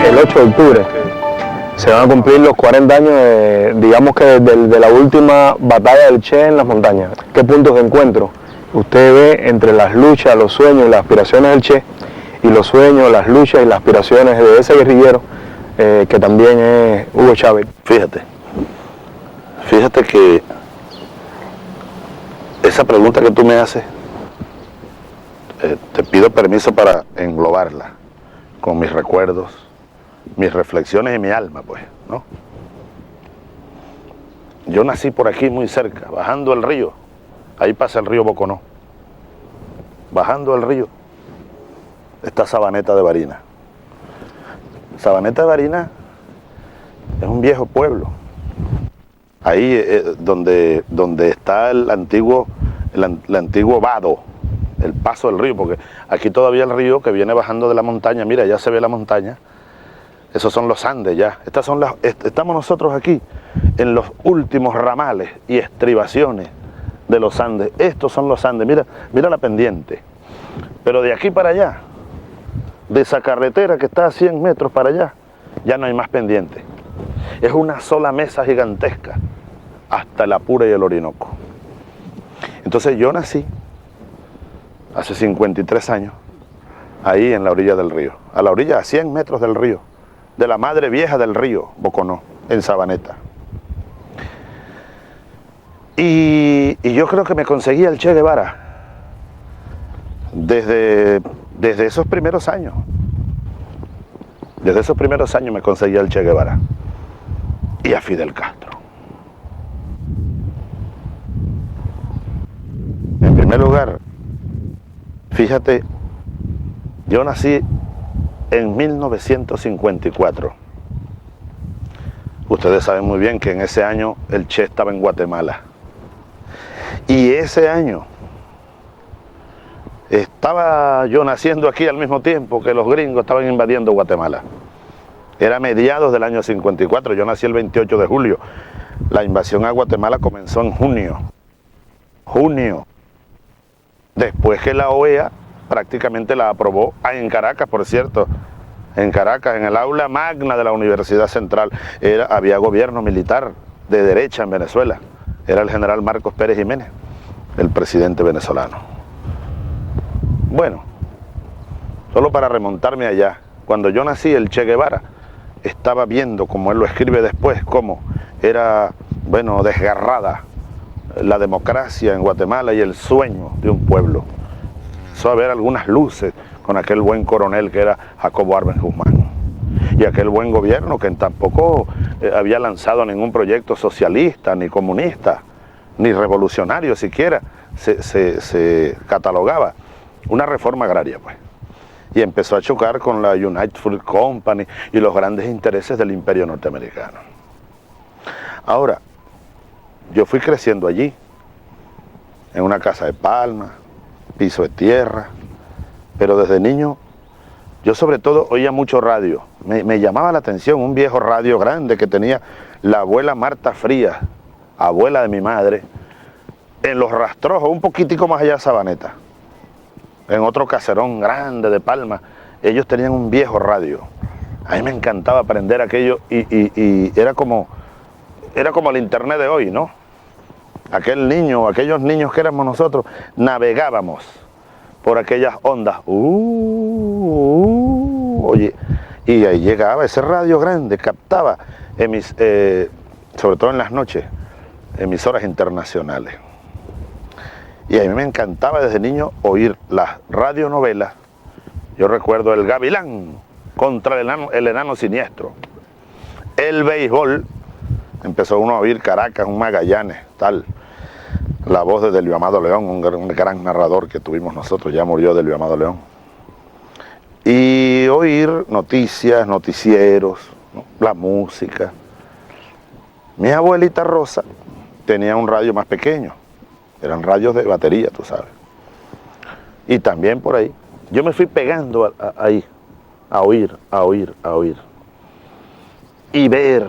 El 8 de octubre se van a cumplir los 40 años, digamos que de la última batalla del Che en las montañas. ¿Qué puntos de encuentro usted ve entre las luchas, los sueños y las aspiraciones del Che y los sueños, las luchas y las aspiraciones de ese guerrillero que también es Hugo Chávez? Fíjate que esa pregunta que tú me haces, te pido permiso para englobarla con mis recuerdos, mis reflexiones y mi alma, pues, ¿no? Yo nací por aquí muy cerca, bajando el río, ahí pasa el río Boconó. Bajando el río está Sabaneta de Barinas. Sabaneta de Barinas es un viejo pueblo. Ahí donde está el antiguo vado, el paso del río, porque aquí todavía el río que viene bajando de la montaña, mira, ya se ve la montaña. Esos son los Andes ya. Estamos nosotros aquí en los últimos ramales y estribaciones de los Andes. Estos son los Andes, mira la pendiente. Pero de aquí para allá, de esa carretera que está a 100 metros para allá, ya no hay más pendiente. Es una sola mesa gigantesca hasta el Apure y el Orinoco. Entonces yo nací hace 53 años ahí en la orilla del río, a la orilla, a 100 metros del río, de la madre vieja del río Boconó, en Sabaneta. Y yo creo que me conseguía el Che Guevara desde esos primeros años. Desde esos primeros años me conseguía el Che Guevara y a Fidel Castro. En primer lugar, fíjate, yo nací en 1954. Ustedes saben muy bien que en ese año el Che estaba en Guatemala. Y ese año estaba yo naciendo aquí al mismo tiempo que los gringos estaban invadiendo Guatemala. Era mediados del año 54, yo nací el 28 de julio. La invasión a Guatemala comenzó en junio. Después que la OEA prácticamente la aprobó en Caracas, por cierto, en Caracas, en el aula magna de la Universidad Central, había gobierno militar de derecha en Venezuela. Era el general Marcos Pérez Jiménez, el presidente venezolano. Bueno, solo para remontarme allá, cuando yo nací el Che Guevara estaba viendo, como él lo escribe después, cómo era, bueno, desgarrada la democracia en Guatemala y el sueño de un pueblo. Empezó a ver algunas luces con aquel buen coronel que era Jacobo Arbenz Guzmán. Y aquel buen gobierno que tampoco había lanzado ningún proyecto socialista, ni comunista, ni revolucionario siquiera, se catalogaba una reforma agraria, pues. Y empezó a chocar con la United Fruit Company y los grandes intereses del imperio norteamericano. Ahora, yo fui creciendo allí, en una casa de palma, piso de tierra, pero desde niño yo sobre todo oía mucho radio. Me llamaba la atención un viejo radio grande que tenía la abuela Marta Frías, abuela de mi madre, en Los Rastrojos, un poquitico más allá de Sabaneta, en otro caserón grande de palma. Ellos tenían un viejo radio. A mí me encantaba aprender aquello y era como el internet de hoy, ¿no? Aquellos niños que éramos nosotros, navegábamos por aquellas ondas. Oye, y ahí llegaba ese radio grande, captaba, sobre todo en las noches, emisoras internacionales. Y a mí me encantaba desde niño oír las radionovelas. Yo recuerdo El Gavilán contra el enano siniestro. El béisbol, empezó uno a oír Caracas, un Magallanes, tal. La voz de Delio Amado León, un gran narrador que tuvimos nosotros, ya murió Delio Amado León. Y oír noticias, noticieros, ¿no? La música. Mi abuelita Rosa tenía un radio más pequeño, eran radios de batería, tú sabes. Y también por ahí, yo me fui pegando ahí, a oír. Y ver,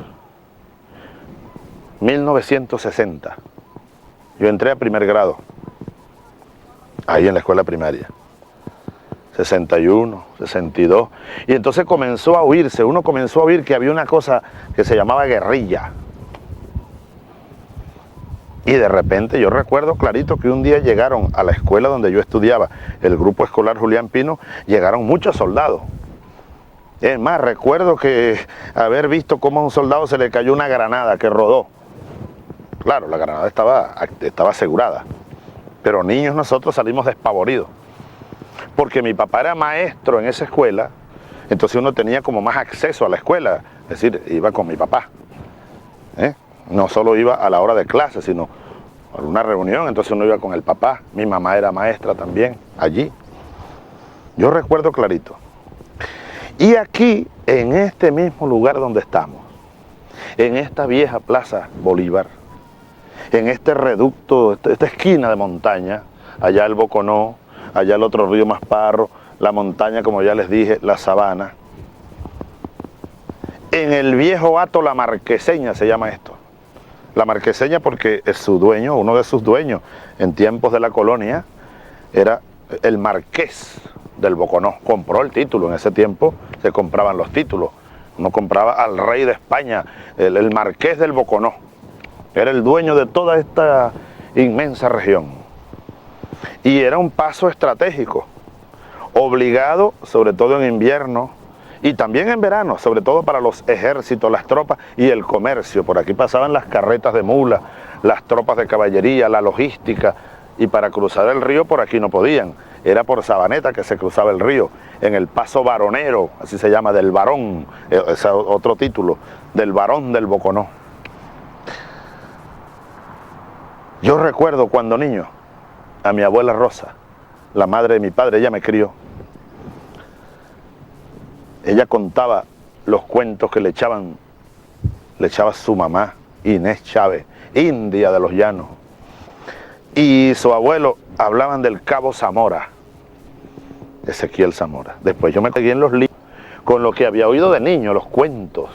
1960, yo entré a primer grado, ahí en la escuela primaria. 61, 62, y entonces comenzó a oírse, uno comenzó a oír que había una cosa que se llamaba guerrilla. Y de repente yo recuerdo clarito que un día llegaron a la escuela donde yo estudiaba, el grupo escolar Julián Pino, llegaron muchos soldados. Es más, recuerdo que haber visto cómo a un soldado se le cayó una granada que rodó. Claro, la granada estaba asegurada, pero niños nosotros salimos despavoridos. Porque mi papá era maestro en esa escuela, entonces uno tenía como más acceso a la escuela, es decir, iba con mi papá. No solo iba a la hora de clase, sino a una reunión, entonces uno iba con el papá. Mi mamá era maestra también, allí. Yo recuerdo clarito. Y aquí, en este mismo lugar donde estamos, en esta vieja Plaza Bolívar, en este reducto, esta esquina de montaña, allá el Boconó, allá el otro río Masparro, la montaña, como ya les dije, la Sabana. En el viejo hato La Marqueseña se llama esto. La Marqueseña porque es su dueño, uno de sus dueños en tiempos de la colonia, era el marqués del Boconó. Compró el título, en ese tiempo se compraban los títulos. Uno compraba al rey de España, el marqués del Boconó. Era el dueño de toda esta inmensa región. Y era un paso estratégico, obligado, sobre todo en invierno, y también en verano, sobre todo para los ejércitos, las tropas y el comercio. Por aquí pasaban las carretas de mula, las tropas de caballería, la logística, y para cruzar el río por aquí no podían. Era por Sabaneta que se cruzaba el río, en el paso varonero, así se llama, del varón, ese es otro título, del varón del Boconó. Yo recuerdo cuando niño, a mi abuela Rosa, la madre de mi padre, ella me crió. Ella contaba los cuentos que le echaba su mamá, Inés Chávez, india de los llanos. Y su abuelo hablaban del cabo Zamora, Ezequiel Zamora. Después yo me pegué en los libros con lo que había oído de niño, los cuentos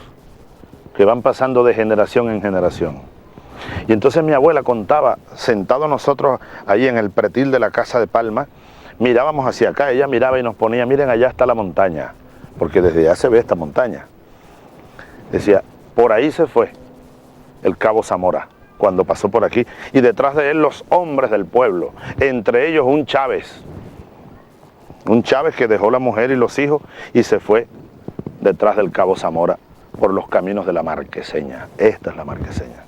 que van pasando de generación en generación. Y entonces mi abuela contaba, sentados nosotros ahí en el pretil de la casa de Palma, mirábamos hacia acá, ella miraba y nos ponía, miren allá está la montaña, porque desde allá se ve esta montaña. Decía, por ahí se fue el cabo Zamora, cuando pasó por aquí, y detrás de él los hombres del pueblo, entre ellos un Chávez que dejó la mujer y los hijos y se fue detrás del cabo Zamora por los caminos de la Marqueseña. Esta es la Marqueseña.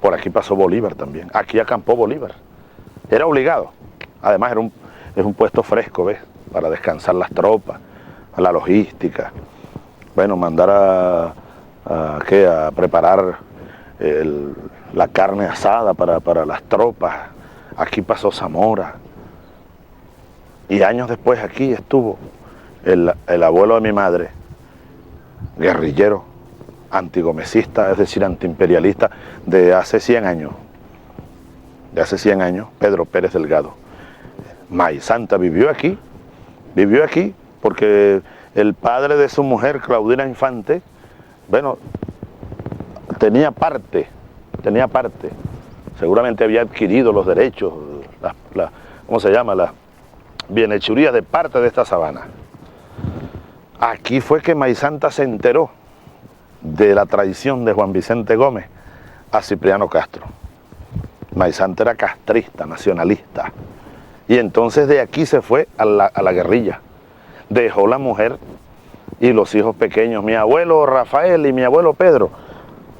Por aquí pasó Bolívar también, aquí acampó Bolívar, era obligado, además es un puesto fresco, ¿ves? Para descansar las tropas, a la logística, bueno, mandar a preparar la carne asada para las tropas. Aquí pasó Zamora, y años después aquí estuvo el abuelo de mi madre, guerrillero, antigomecista, es decir, antiimperialista, de hace 100 años, Pedro Pérez Delgado. Maizanta vivió aquí porque el padre de su mujer, Claudina Infante, bueno, tenía parte, seguramente había adquirido los derechos, ¿cómo se llama? Las bienhechurías de parte de esta sabana. Aquí fue que Maizanta se enteró de la traición de Juan Vicente Gómez a Cipriano Castro. Maizanta era castrista, nacionalista, y entonces de aquí se fue a la guerrilla. Dejó la mujer y los hijos pequeños. Mi abuelo Rafael y mi abuelo Pedro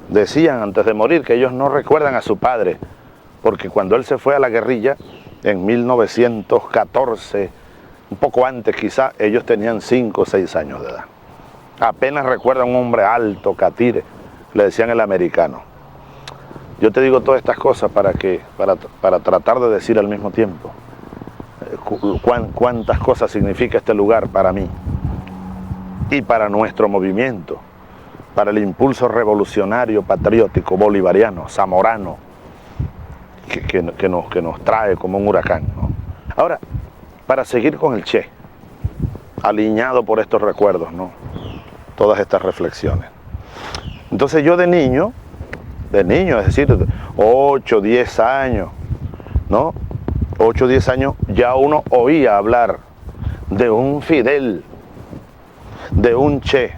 decían antes de morir que ellos no recuerdan a su padre, porque cuando él se fue a la guerrilla en 1914, un poco antes quizá, ellos tenían 5 o 6 años de edad. Apenas recuerdan un hombre alto, catire, le decían el americano. Yo te digo todas estas cosas para tratar de decir al mismo tiempo cuántas cosas significa este lugar para mí y para nuestro movimiento, para el impulso revolucionario, patriótico, bolivariano, zamorano, que nos trae como un huracán, ¿no? Ahora, para seguir con el Che, alineado por estos recuerdos, ¿no? Todas estas reflexiones. Entonces yo de niño, es decir, 8, 10 años, ¿no? 8, 10 años, ya uno oía hablar de un Fidel, de un Che.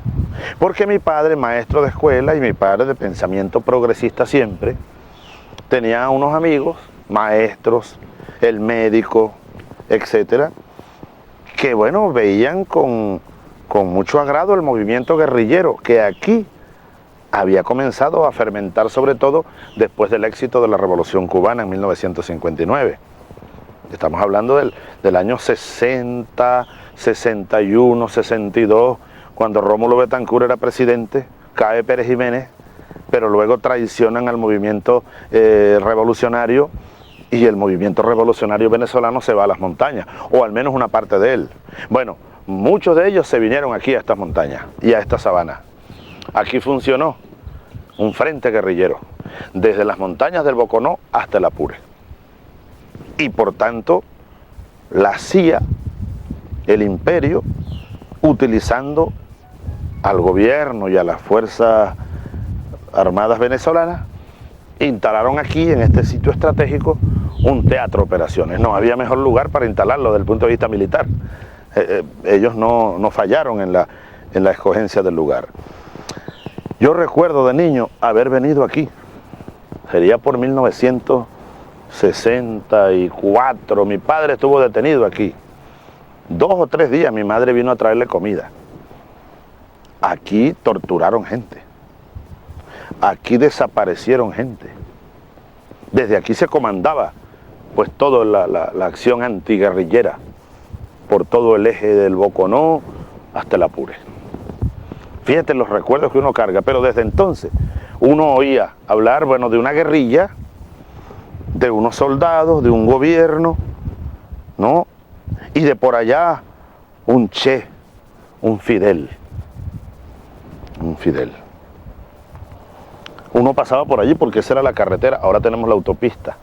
Porque mi padre, maestro de escuela y mi padre de pensamiento progresista siempre, tenía unos amigos, maestros, el médico, etcétera, que bueno, veían con mucho agrado el movimiento guerrillero que aquí había comenzado a fermentar, sobre todo después del éxito de la Revolución Cubana en 1959. Estamos hablando del año 60, 61, 62, cuando Rómulo Betancourt era presidente, cae Pérez Jiménez, pero luego traicionan al movimiento revolucionario y el movimiento revolucionario venezolano se va a las montañas, o al menos una parte de él. Bueno, muchos de ellos se vinieron aquí a estas montañas y a esta sabana. Aquí funcionó un frente guerrillero, desde las montañas del Boconó hasta el Apure. Y por tanto, la CIA, el imperio, utilizando al gobierno y a las fuerzas armadas venezolanas, instalaron aquí, en este sitio estratégico, un teatro de operaciones. No había mejor lugar para instalarlo desde el punto de vista militar. Ellos no fallaron en la escogencia del lugar. Yo recuerdo de niño haber venido aquí, sería por 1964, mi padre estuvo detenido aquí. 2 o 3 días mi madre vino a traerle comida. Aquí torturaron gente, aquí desaparecieron gente. Desde aquí se comandaba pues toda la acción antiguerrillera por todo el eje del Boconó hasta el Apure. Fíjate los recuerdos que uno carga, pero desde entonces uno oía hablar, bueno, de una guerrilla, de unos soldados, de un gobierno, ¿no? Y de por allá un Che, un Fidel. Un Fidel. Uno pasaba por allí porque esa era la carretera, ahora tenemos la autopista,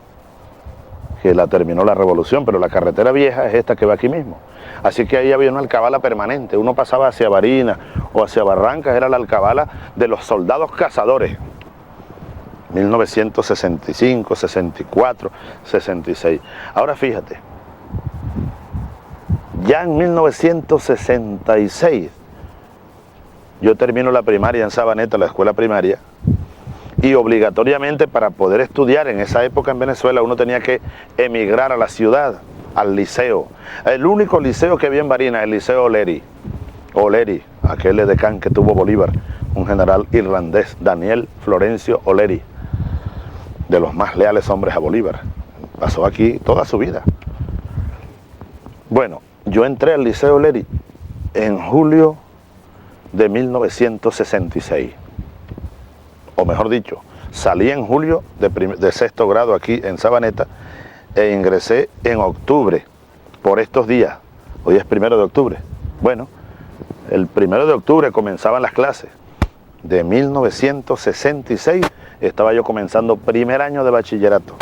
que la terminó la revolución, pero la carretera vieja es esta que va aquí mismo. Así que ahí había una alcabala permanente, uno pasaba hacia Barinas o hacia Barrancas, era la alcabala de los soldados cazadores. 1965, 64, 66. Ahora fíjate, ya en 1966, yo termino la primaria en Sabaneta, la escuela primaria, y obligatoriamente para poder estudiar en esa época en Venezuela uno tenía que emigrar a la ciudad, al liceo. El único liceo que había en Barinas, el Liceo Oleri. Oleri, aquel edecán que tuvo Bolívar, un general irlandés, Daniel Florencio Oleri, de los más leales hombres a Bolívar. Pasó aquí toda su vida. Bueno, yo entré al Liceo Oleri en julio de 1966. O mejor dicho, salí en julio de sexto grado aquí en Sabaneta e ingresé en octubre, por estos días. Hoy es 1 de octubre. Bueno, el 1 de octubre comenzaban las clases. De 1966 estaba yo comenzando primer año de bachillerato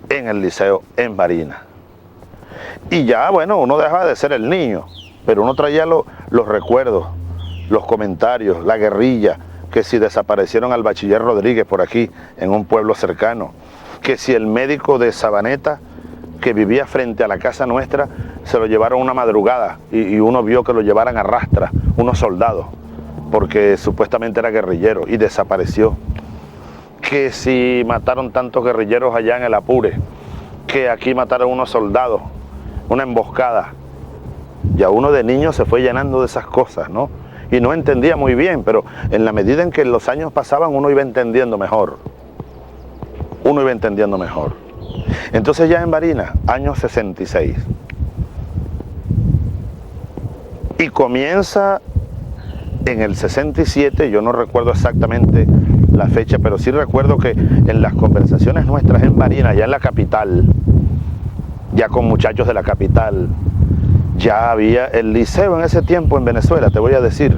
en el liceo en Barinas. Y ya, bueno, uno dejaba de ser el niño, pero uno traía los recuerdos, los comentarios, la guerrilla, que si desaparecieron al bachiller Rodríguez por aquí, en un pueblo cercano, que si el médico de Sabaneta, que vivía frente a la casa nuestra, se lo llevaron una madrugada y uno vio que lo llevaran a rastra, unos soldados, porque supuestamente era guerrillero y desapareció. Que si mataron tantos guerrilleros allá en el Apure, que aquí mataron unos soldados, una emboscada. Ya uno de niño se fue llenando de esas cosas, ¿no? Y no entendía muy bien, pero en la medida en que los años pasaban uno iba entendiendo mejor. Uno iba entendiendo mejor. Entonces ya en Barinas, año 66. Y comienza en el 67, yo no recuerdo exactamente la fecha, pero sí recuerdo que en las conversaciones nuestras en Barinas, ya en la capital, ya con muchachos de la capital, ya había el liceo en ese tiempo en Venezuela, te voy a decir,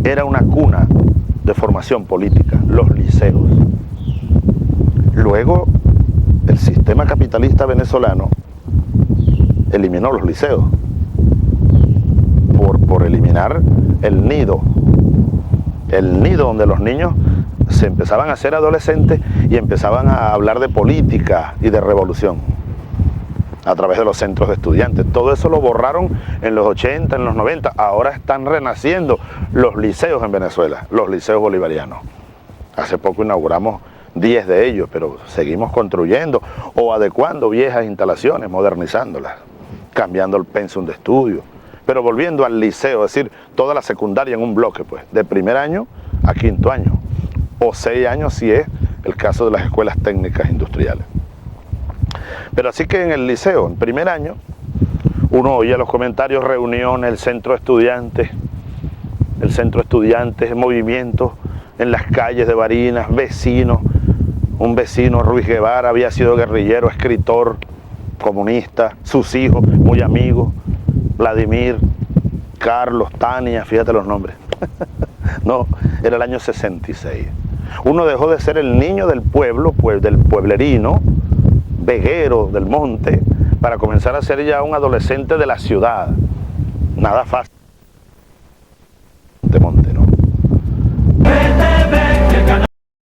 era una cuna de formación política, los liceos. Luego, el sistema capitalista venezolano eliminó los liceos por eliminar el nido donde los niños se empezaban a ser adolescentes y empezaban a hablar de política y de revolución. a través de los centros de estudiantes. Todo eso lo borraron en los 80, en los 90. Ahora están renaciendo los liceos en Venezuela, los liceos bolivarianos. Hace poco inauguramos 10 de ellos, pero seguimos construyendo o adecuando viejas instalaciones, modernizándolas, cambiando el pensum de estudio, pero volviendo al liceo, es decir, toda la secundaria en un bloque, pues, de primer año a quinto año, o 6 años si es el caso de las escuelas técnicas industriales. Pero así que en el liceo, en primer año, uno oía los comentarios, reuniones, el centro de estudiantes, movimientos en las calles de Barinas, vecinos. Un vecino, Ruiz Guevara, había sido guerrillero, escritor, comunista, sus hijos, muy amigos, Vladimir, Carlos, Tania, fíjate los nombres. No, era el año 66. Uno dejó de ser el niño del pueblo, del pueblerino, veguero del monte, para comenzar a ser ya un adolescente de la ciudad. Nada fácil de monte, ¿no?